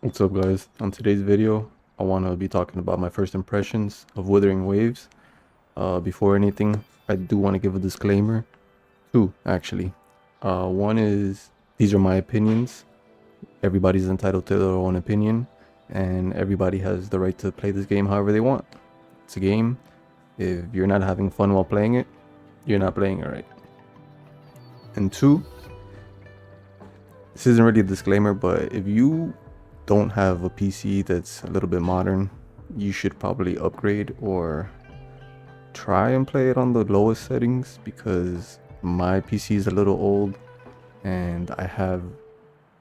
What's up, guys? On today's video, I want to be talking about my first impressions of Wuthering Waves. Before anything, I do want to give a disclaimer. Two, actually. One is these are my opinions. Everybody's entitled to their own opinion, and everybody has the right to play this game however they want. It's a game. If you're not having fun while playing it, you're not playing it right. And two, this isn't really a disclaimer, but if you don't have a PC that's a little bit modern, you should probably upgrade or try and play it on the lowest settings, because my PC is a little old and I have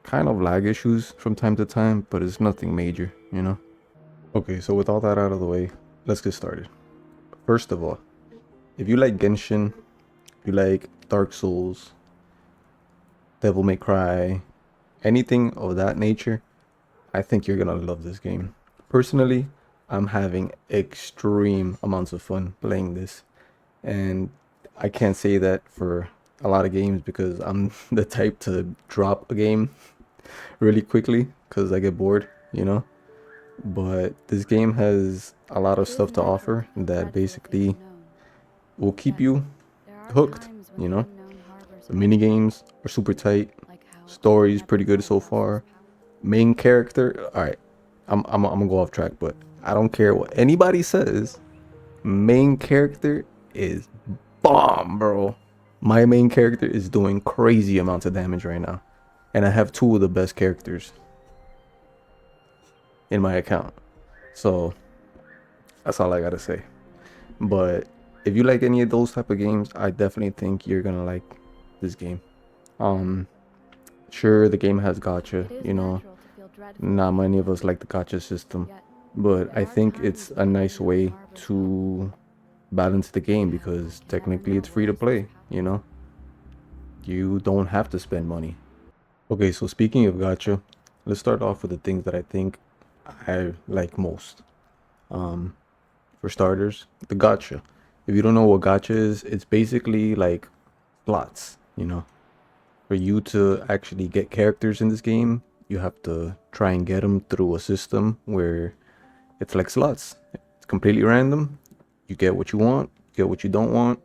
kind of lag issues from time to time, but it's nothing major. Okay, so with all that out of the way, let's get started. First of all, if you like Genshin, if you like Dark Souls, Devil May Cry, anything of that nature, I think you're gonna love this game. Personally, I'm having extreme amounts of fun playing this, and I can't say that for a lot of games because I'm the type to drop a game really quickly because I get bored. But this game has a lot of stuff to offer that basically will keep you hooked. You know, the mini games are super tight, story's pretty good so far. Main character, all right, I'm gonna go off track, but I don't care what anybody says. Main character is bomb, bro. My main character is doing crazy amounts of damage right now, and I have two of the best characters in my account. So that's all I gotta say. But if you like any of those type of games, I definitely think you're gonna like this game. Um, sure, the game has gotcha. Not many of us like the gotcha system, but I think it's a nice way to balance the game because technically it's free to play. You don't have to spend money. Okay, so speaking of gotcha, let's start off with the things that I think I like most. Um, for starters, the gotcha. If you don't know what gotcha is, it's basically like slots. For you to actually get characters in this game, you have to try and get them through a system where it's like slots. It's completely random. You get what you want, get what you don't want.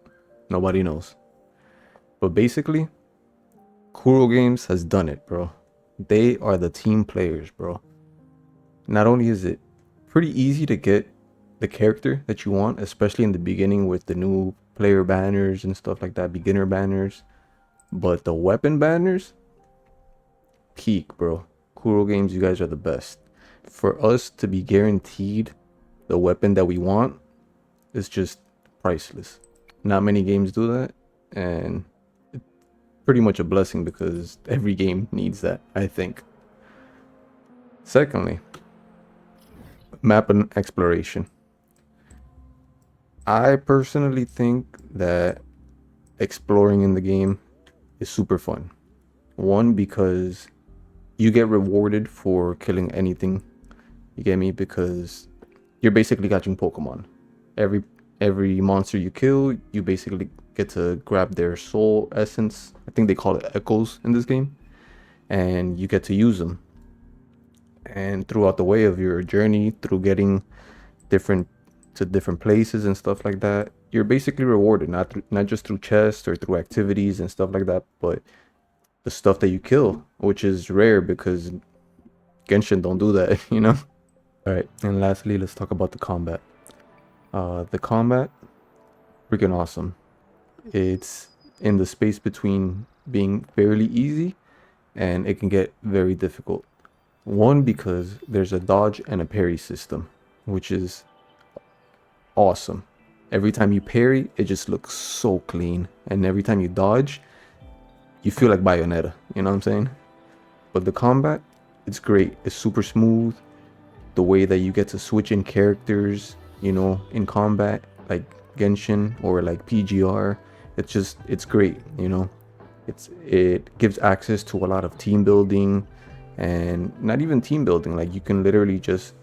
Nobody knows. But basically, Kuro Games has done it, bro. They are the team players, bro. Not only is it pretty easy to get the character that you want, especially in the beginning with the new player banners and stuff like that, beginner banners, but the weapon banners, peak, bro. Kuro Games, you guys are the best. For us to be guaranteed the weapon that we want is just priceless. Not many games do that, and it's pretty much a blessing because every game needs that, I think. Secondly, map and exploration. I personally think that exploring in the game is super fun. One, because you get rewarded for killing anything. You get me? Because you're basically catching Pokemon. Every every monster you kill, you basically get to grab their soul essence. I think they call it echoes in this game, and you get to use them. And throughout the way of your journey, through getting different to different places and stuff like that, you're basically rewarded not just through chests or through activities and stuff like that, but the stuff that you kill, which is rare because Genshin don't do that. All right, and lastly, let's talk about the combat. The combat, freaking awesome. It's in the space between being fairly easy and it can get very difficult. One, because there's a dodge and a parry system, which is awesome. Every time you parry, it just looks so clean, and every time you dodge, you feel like Bayonetta. You know what I'm saying? But the combat, it's great. It's super smooth. The way that you get to switch in characters, in combat, like Genshin or like PGR, it's great. It gives access to a lot of team building, and not even team building. Like you can literally just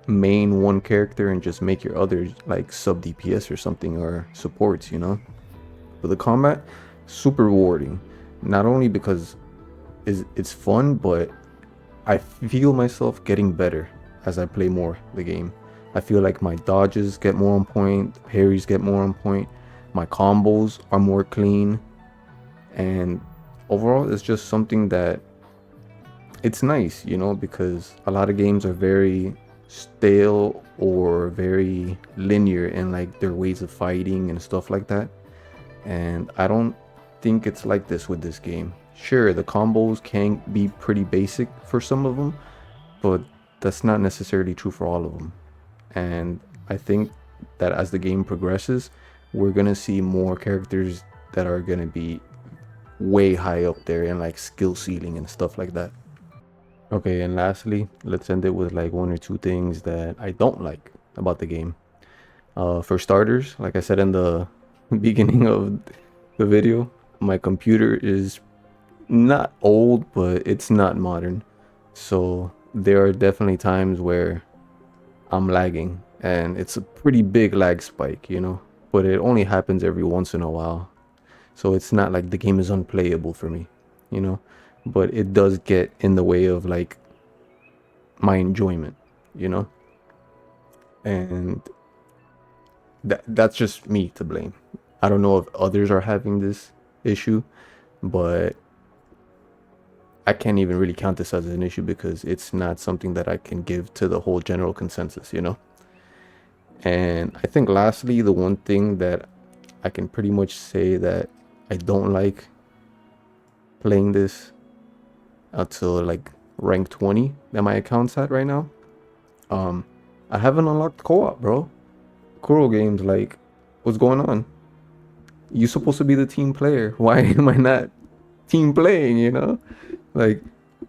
main one character and just make your others like sub DPS or something or supports. But the combat, super rewarding. Not only because it's fun, but I feel myself getting better as I play more the game. I feel like my dodges get more on point, parries get more on point, my combos are more clean, and overall it's just something that it's nice, you know, because a lot of games are very stale or very linear in like their ways of fighting and stuff like that. And I don't think it's like this with this game. Sure, the combos can be pretty basic for some of them, but that's not necessarily true for all of them. And I think that as the game progresses, we're gonna see more characters that are gonna be way high up there in like skill ceiling and stuff like that. Okay, and lastly, let's end it with like one or two things that I don't like about the game. For starters, like I said in the beginning of the video, my computer is not old, but it's not modern. So there are definitely times where I'm lagging, and it's a pretty big lag spike, you know, but it only happens every once in a while. So it's not like the game is unplayable for me, you know, but it does get in the way of like my enjoyment, you know, and that's just me to blame. I don't know if others are having this issue, but I can't even really count this as an issue because it's not something that I can give to the whole general consensus, you know? And I think lastly, the one thing that I can pretty much say that I don't like playing this until like rank 20 that my account's at right now. Um, I haven't unlocked co-op, bro. Kuro games, like, what's going on? You supposed to be the team player. Why am I not team playing, you know? Like,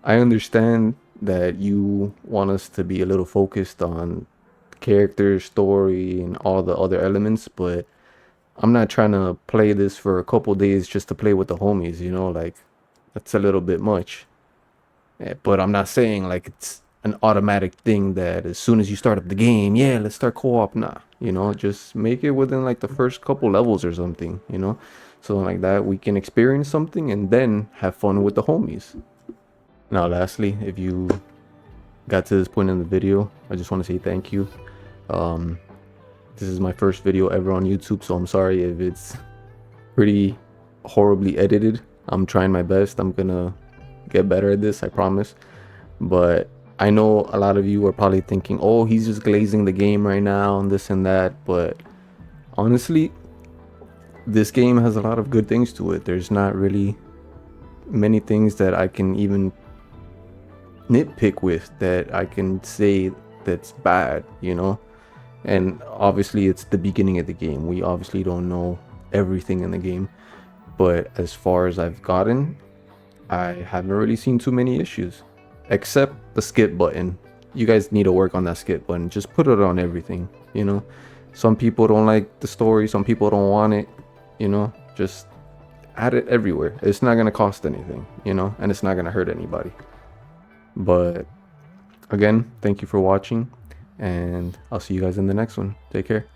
I understand that you want us to be a little focused on character, story, and all the other elements, but I'm not trying to play this for a couple days just to play with the homies, you know? Like, that's a little bit much. But I'm not saying like it's an automatic thing that as soon as you start up the game, yeah, let's start co-op. Nah, you know, just make it within like the first couple levels or something, you know? So like that we can experience something and then have fun with the homies. Now, lastly, if you got to this point in the video, I just want to say thank you. Um, this is my first video ever on YouTube, so I'm sorry if it's pretty horribly edited. I'm trying my best. I'm gonna get better at this, I promise. But I know a lot of you are probably thinking, oh, he's just glazing the game right now and this and that. But honestly, this game has a lot of good things to it. There's not really many things that I can even nitpick with that I can say that's bad, you know? And obviously, it's the beginning of the game. We obviously don't know everything in the game. But as far as I've gotten, I haven't really seen too many issues, except the skip button. You guys need to work on that skip button. Just put it on everything, you know? Some people don't like the story, some people don't want it, you know? Just add it everywhere. It's not gonna cost anything, you know? And it's not gonna hurt anybody. But again, thank you for watching, and I'll see you guys in the next one. Take care.